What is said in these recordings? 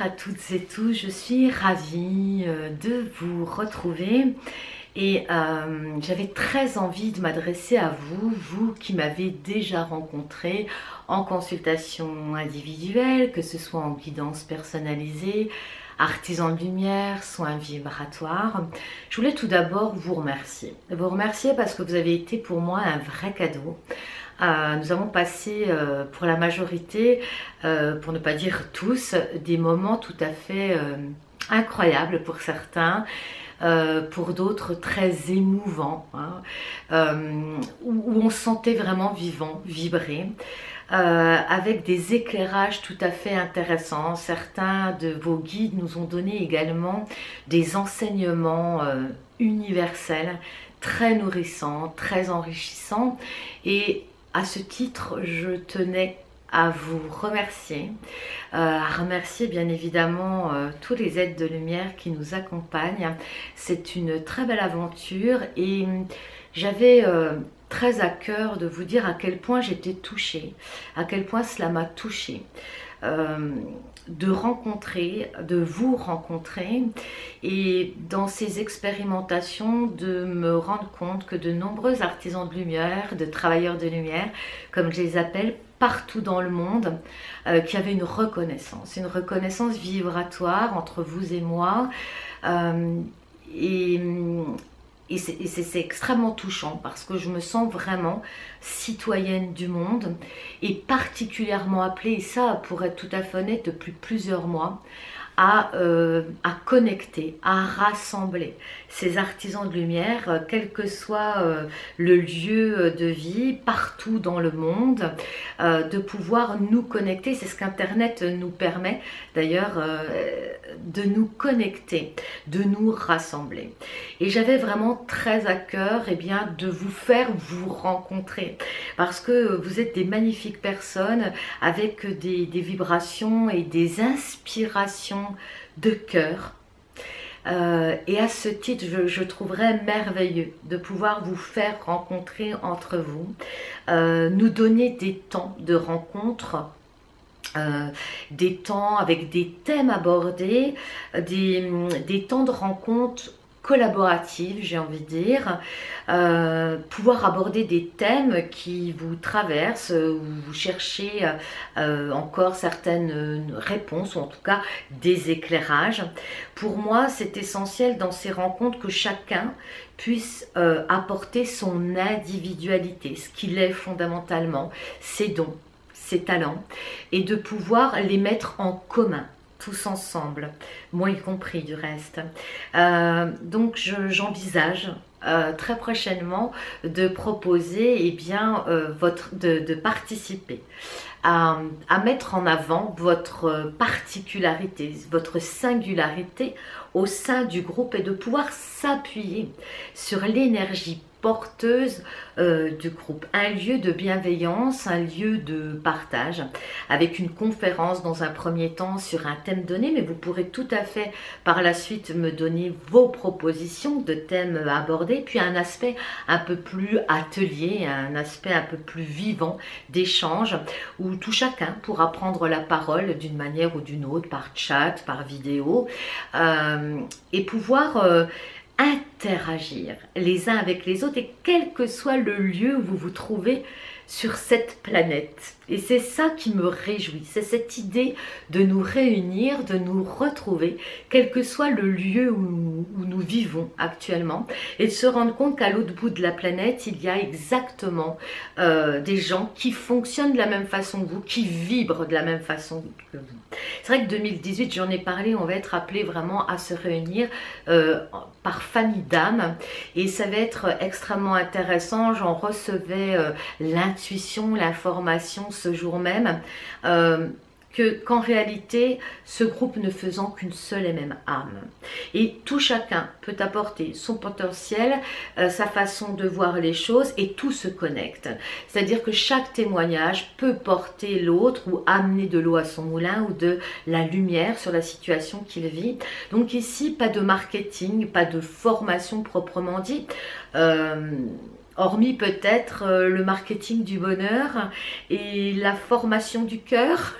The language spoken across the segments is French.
à toutes et tous, je suis ravie de vous retrouver et j'avais très envie de m'adresser à vous, vous qui m'avez déjà rencontré en consultation individuelle, que ce soit en guidance personnalisée, artisan de lumière, soins vibratoires. Je voulais tout d'abord vous remercier. Vous remercier parce que vous avez été pour moi un vrai cadeau. Nous avons passé pour la majorité, pour ne pas dire tous, des moments tout à fait incroyables pour certains, pour d'autres très émouvants, hein, où on se sentait vraiment vivant, vibrer. Avec des éclairages tout à fait intéressants. Certains de vos guides nous ont donné également des enseignements universels, très nourrissants, très enrichissants. Et à ce titre, je tenais à vous remercier, à remercier bien évidemment tous les êtres de lumière qui nous accompagnent. C'est une très belle aventure et j'avais très à cœur de vous dire à quel point j'étais touchée, à quel point cela m'a touchée. De vous rencontrer et dans ces expérimentations de me rendre compte que de nombreux artisans de lumière, de travailleurs de lumière, comme je les appelle, partout dans le monde, qui avaient une reconnaissance vibratoire entre vous et moi, et c'est extrêmement touchant parce que je me sens vraiment citoyenne du monde et particulièrement appelée, et ça pour être tout à fait honnête depuis plusieurs mois, à connecter, à rassembler ces artisans de lumière, quel que soit le lieu de vie, partout dans le monde, de pouvoir nous connecter. C'est ce qu'Internet nous permet d'ailleurs, de nous connecter, de nous rassembler. Et j'avais vraiment très à cœur de vous faire vous rencontrer, parce que vous êtes des magnifiques personnes avec des vibrations et des inspirations de cœur. Et à ce titre, je trouverais merveilleux de pouvoir vous faire rencontrer entre vous, nous donner des temps de rencontre, des temps avec des thèmes abordés, des temps de rencontre collaborative, j'ai envie de dire, pouvoir aborder des thèmes qui vous traversent, où vous cherchez encore certaines réponses, ou en tout cas des éclairages. Pour moi, c'est essentiel dans ces rencontres que chacun puisse apporter son individualité, ce qu'il est fondamentalement, ses dons, ses talents, et de pouvoir les mettre en commun, tous ensemble, moi y compris du reste. Donc j'envisage très prochainement de proposer de participer à mettre en avant votre particularité, votre singularité au sein du groupe et de pouvoir s'appuyer sur l'énergie porteuse du groupe, un lieu de bienveillance, un lieu de partage, avec une conférence dans un premier temps sur un thème donné, mais vous pourrez tout à fait par la suite me donner vos propositions de thèmes à aborder, puis un aspect un peu plus atelier, un aspect un peu plus vivant d'échange, où tout chacun pourra prendre la parole d'une manière ou d'une autre, par chat, par vidéo, et pouvoir interagir les uns avec les autres, et quel que soit le lieu où vous vous trouvez sur cette planète. Et c'est ça qui me réjouit, c'est cette idée de nous réunir, de nous retrouver, quel que soit le lieu où nous vivons actuellement, et de se rendre compte qu'à l'autre bout de la planète, il y a exactement des gens qui fonctionnent de la même façon que vous, qui vibrent de la même façon que vous. C'est vrai que 2018, j'en ai parlé, on va être appelé vraiment à se réunir par famille d'âmes, et ça va être extrêmement intéressant. J'en recevais l'intuition, l'information ce jour même, qu'en réalité, ce groupe ne faisant qu'une seule et même âme. Et tout chacun peut apporter son potentiel, sa façon de voir les choses, et tout se connecte. C'est-à-dire que chaque témoignage peut porter l'autre ou amener de l'eau à son moulin ou de la lumière sur la situation qu'il vit. Donc ici, pas de marketing, pas de formation proprement dit. hormis peut-être le marketing du bonheur et la formation du cœur.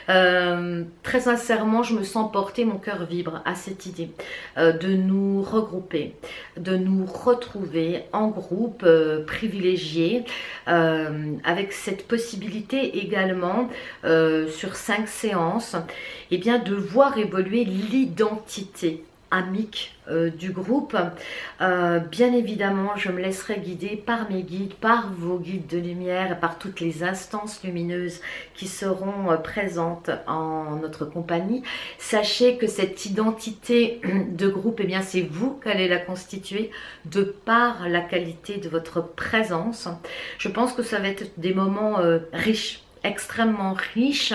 Très sincèrement, je me sens porter, mon cœur vibre à cette idée de nous regrouper, de nous retrouver en groupe privilégié, avec cette possibilité également sur 5 séances, et bien de voir évoluer l'identité amique du groupe. Bien évidemment, je me laisserai guider par mes guides, par vos guides de lumière, par toutes les instances lumineuses qui seront présentes en notre compagnie. Sachez que cette identité de groupe, eh bien c'est vous qui allez la constituer de par la qualité de votre présence. Je pense que ça va être des moments riches, extrêmement riches.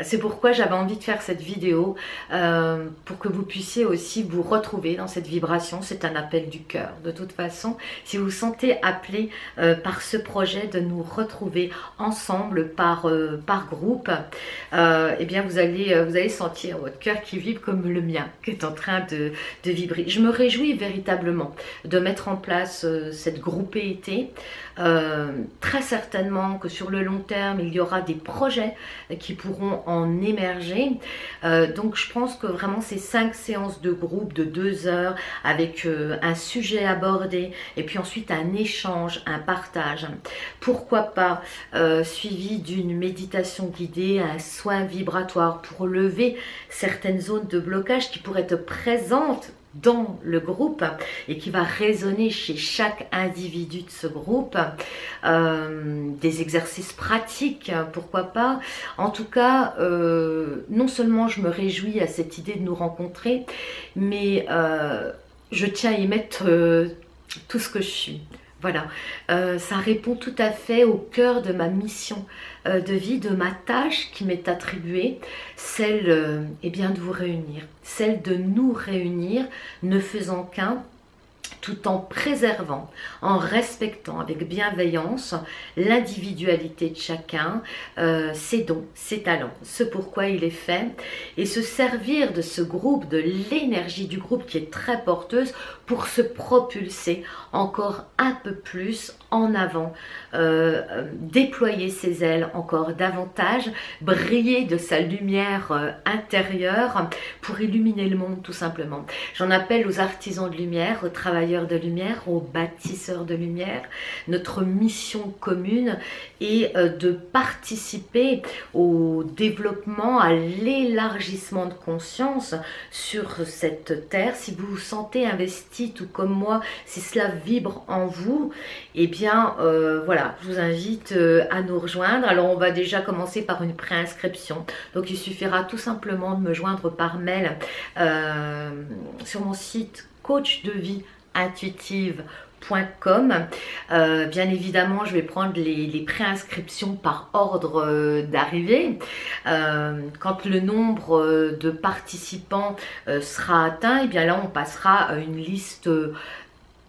C'est pourquoi j'avais envie de faire cette vidéo, pour que vous puissiez aussi vous retrouver dans cette vibration. C'est un appel du cœur. De toute façon, si vous vous sentez appelé par ce projet de nous retrouver ensemble par groupe, eh bien vous allez sentir votre cœur qui vibre comme le mien, qui est en train de vibrer. Je me réjouis véritablement de mettre en place cette groupéité. Très certainement que sur le long terme, il y aura des projets qui pourront en émerger. Donc je pense que vraiment ces 5 séances de groupe de 2 heures avec un sujet abordé et puis ensuite un échange, un partage. Pourquoi pas suivi d'une méditation guidée, un soin vibratoire pour lever certaines zones de blocage qui pourraient être présentes dans le groupe et qui va résonner chez chaque individu de ce groupe. Des exercices pratiques, pourquoi pas. En tout cas, non seulement je me réjouis à cette idée de nous rencontrer, mais je tiens à y mettre tout ce que je suis. Voilà, ça répond tout à fait au cœur de ma mission de vie, de ma tâche qui m'est attribuée, celle eh bien, de vous réunir, celle de nous réunir, ne faisant qu'un, tout en préservant, en respectant avec bienveillance l'individualité de chacun, ses dons, ses talents, ce pourquoi il est fait, et se servir de ce groupe, de l'énergie du groupe qui est très porteuse pour se propulser encore un peu plus en avant, déployer ses ailes encore davantage, briller de sa lumière intérieure pour illuminer le monde tout simplement. J'en appelle aux artisans de lumière, aux travailleurs de lumière, aux bâtisseurs de lumière. Notre mission commune est de participer au développement, à l'élargissement de conscience sur cette terre. Si vous vous sentez investi tout comme moi, si cela vibre en vous, eh bien voilà, je vous invite à nous rejoindre. Alors on va déjà commencer par une préinscription. Donc il suffira tout simplement de me joindre par mail sur mon site coachdevieintuitive.com. Bien évidemment, je vais prendre les préinscriptions par ordre d'arrivée. Quand le nombre de participants sera atteint, et bien là on passera à une liste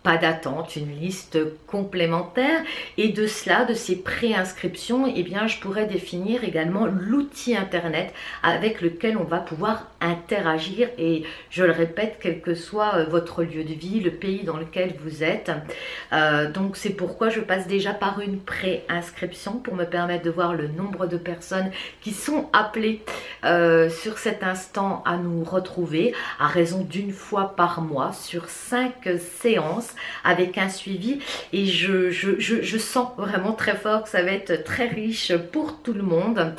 pas d'attente, une liste complémentaire, et de cela, de ces préinscriptions, eh bien je pourrais définir également l'outil internet avec lequel on va pouvoir interagir, et je le répète, quel que soit votre lieu de vie, le pays dans lequel vous êtes. Donc c'est pourquoi je passe déjà par une préinscription pour me permettre de voir le nombre de personnes qui sont appelées sur cet instant à nous retrouver, à raison d'une fois par mois sur 5 séances avec un suivi, et je sens vraiment très fort que ça va être très riche pour tout le monde.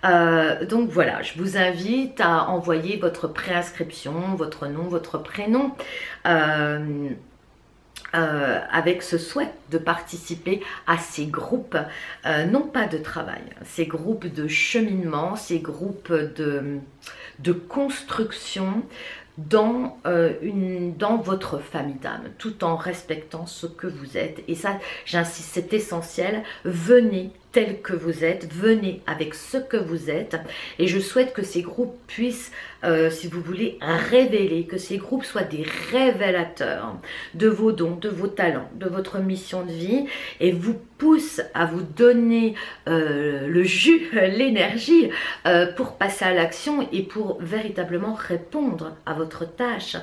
Donc voilà, je vous invite à envoyer votre préinscription, votre nom, votre prénom, avec ce souhait de participer à ces groupes, non pas de travail, ces groupes de cheminement, ces groupes de construction dans votre famille d'âme, tout en respectant ce que vous êtes. Et ça, j'insiste, c'est essentiel. Venez tel que vous êtes, venez avec ce que vous êtes et je souhaite que ces groupes puissent, si vous voulez, révéler, que ces groupes soient des révélateurs de vos dons, de vos talents, de votre mission de vie et vous poussent à vous donner le jus, l'énergie pour passer à l'action et pour véritablement répondre à votre tâche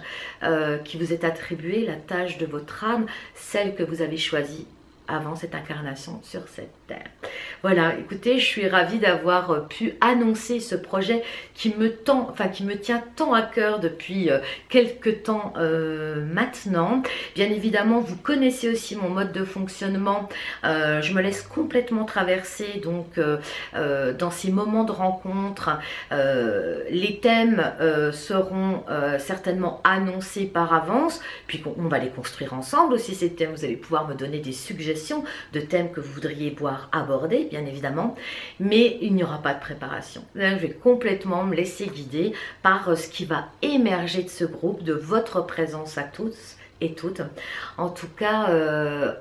qui vous est attribuée, la tâche de votre âme, celle que vous avez choisie avant cette incarnation sur cette terre. Voilà, écoutez, je suis ravie d'avoir pu annoncer ce projet qui me tient tant à cœur depuis quelques temps maintenant. Bien évidemment, vous connaissez aussi mon mode de fonctionnement. Je me laisse complètement traverser donc dans ces moments de rencontre. Les thèmes seront certainement annoncés par avance, puis on va les construire ensemble aussi ces thèmes. Vous allez pouvoir me donner des suggestions de thèmes que vous voudriez voir abordés, bien évidemment, mais il n'y aura pas de préparation. Là, je vais complètement me laisser guider par ce qui va émerger de ce groupe, de votre présence à tous et toutes. En tout cas,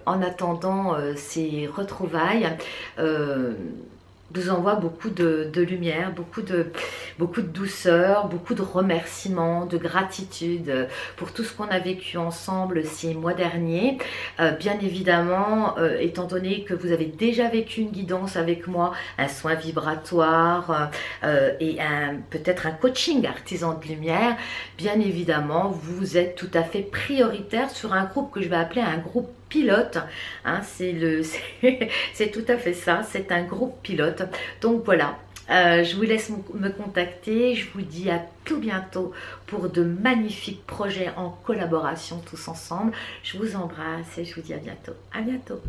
en attendant ces retrouvailles, je vous envoie beaucoup de lumière, beaucoup de douceur, beaucoup de remerciements, de gratitude pour tout ce qu'on a vécu ensemble ces mois derniers. Bien évidemment, étant donné que vous avez déjà vécu une guidance avec moi, un soin vibratoire et peut-être un coaching artisan de lumière, bien évidemment, vous êtes tout à fait prioritaire sur un groupe que je vais appeler un groupe pilote, hein, c'est tout à fait ça, c'est un groupe pilote. Donc voilà, je vous laisse me contacter, je vous dis à tout bientôt pour de magnifiques projets en collaboration tous ensemble. Je vous embrasse et je vous dis à bientôt. À bientôt.